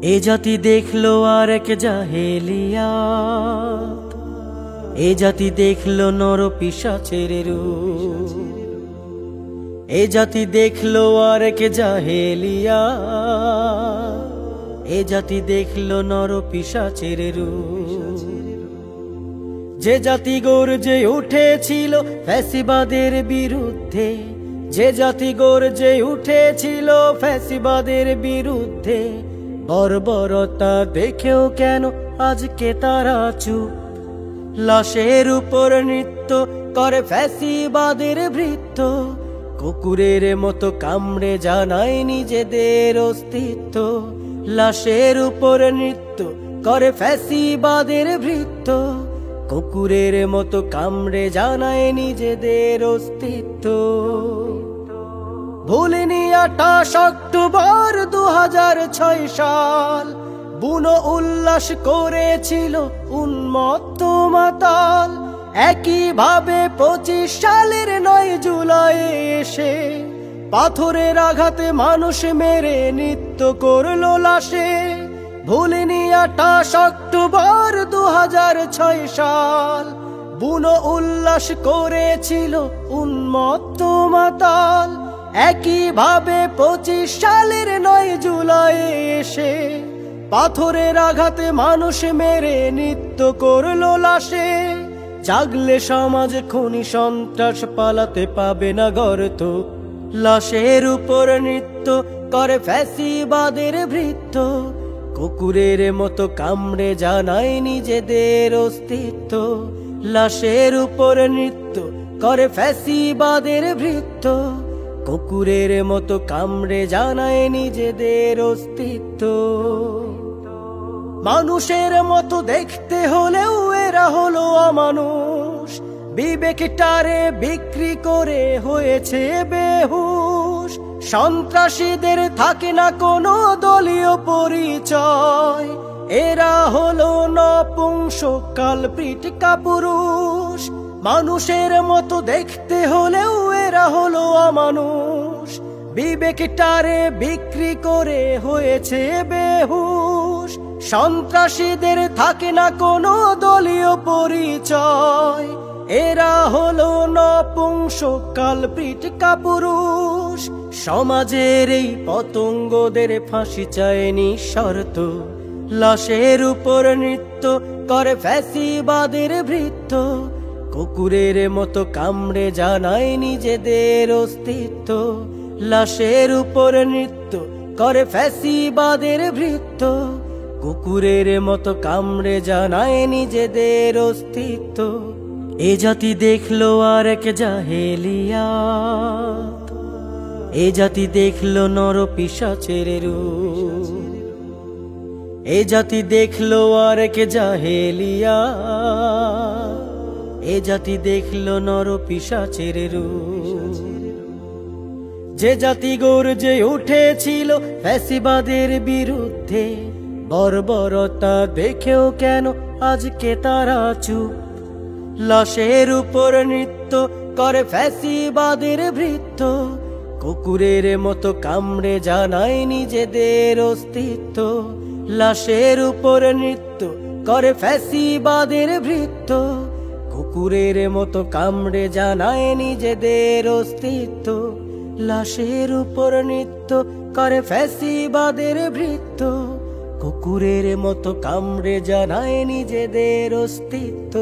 এ জাতি দেখলো আর এক জাহেলিয়াত, এ জাতি দেখলো নর পিশাচের রূপ। এ জাতি দেখলো আর এক জাহেলিয়াত, এ জাতি দেখলো নর পিশাচের রূপ। যে জাতি গর্জে উঠেছিল ফ্যাসিবাদের বিরুদ্ধে, যে জাতি গর্জে উঠেছিল ফ্যাসিবাদের বিরুদ্ধে, বর্বরতা দেখেও কেন আজকে তারা চুপ? লাশের উপর নৃত্য করে ফ্যাসিবাদের ভৃত্য, কুকুরের মতো কামড়ে জানায় নিজেদের অস্তিত্ব। লাশের উপর নৃত্য করে ফ্যাসিবাদের ভৃত্য, কুকুরের মতো কামড়ে জানায় নিজেদের অস্তিত্ব। ভুলিনি 28 অক্টোবর 2006 সাল, বুনো উল্লাস করেছিল উন্মত্ত মাতাল। একইভাবে 25 সালের 9 জুলাই এসে পাথরের আঘাতে মানুষ মেরে নৃত্য করলো লাশে। ভুলিনি 28 অক্টোবর 2006 সাল, বুনো উল্লাস করেছিল উন্মত্ত মাতাল। একইভাবে 25 সালের 9 জুলাই এসে পাথরের আঘাতে মানুষ মেরে নৃত্য করলো লাশে। জাগলে সমাজ খুনি সন্ত্রাস পালাতে পাবে না গর্ত, লাশের উপর নৃত্য করে ফ্যাসিবাদের ভৃত্য, কুকুরের মতো কামড়ে জানায় নিজেদের অস্তিত্ব। লাশের উপর নৃত্য করে ফ্যাসিবাদের ভৃত্য, কুকুরের মতো কামড়ে জানায় নিজেদের অস্তিত্ব। মানুষের মতো দেখতে হলেও এরা হলো অমানুষ, বিবেকটারে বিক্রি করে হয়েছে বেহুশ। সন্ত্রাসীদের থাকে না কোনো দলীয় পরিচয়, এরা হলো নপুংসক কালপ্রিট কাপুরুষ। মানুষের মতো দেখতে হলেও এরা হলো অমানুষ, বিবেকটারে বিক্রি করে হয়েছে বেহুশ। সন্ত্রাসীদের থাকে না কোনো দলীয় পরিচয়, এরা হলো নপুংসক কালপ্রিট কাপুরুষ। সমাজের এই পতঙ্গদের ফাঁসি চায় নিঃশর্ত, লাশের উপর নৃত্য করে ফ্যাসিবাদের ভৃত্য, কুকুরের মতো কামড়ে জানায় নিজেদের অস্তিত্ব। লাশের উপর নৃত্য করে ফ্যাসিবাদের ভৃত্য, কুকুরের মতো কামড়ে জানায় নিজেদের অস্তিত্ব। এ জাতি দেখলো আর এক জাহেলিয়াত, এ জাতি দেখলো নর পিশাচের রূপ। এ জাতি দেখলো আর এক জাহেলিয়াত, এ জাতি দেখলো নর পিশাচের রূপ। যে জাতি গর্জে উঠেছিল ফ্যাসিবাদের বিরুদ্ধে, বর্বরতা দেখেও কেন আজকে তারা চুপ? লাশের উপর নৃত্য করে ফ্যাসিবাদের ভৃত্য, কুকুরের মতো কামড়ে জানায় নিজেদের অস্তিত্ব। লাশের উপর নৃত্য করে ফ্যাসিবাদের ভৃত্য, কুকুরের মতো কামড়ে জানায় নিজেদের অস্তিত্ব। লাশের উপর নৃত্য করে ফ্যাসিবাদের ভৃত্য, কুকুরের মতো কামড়ে জানায় নিজেদের অস্তিত্ব।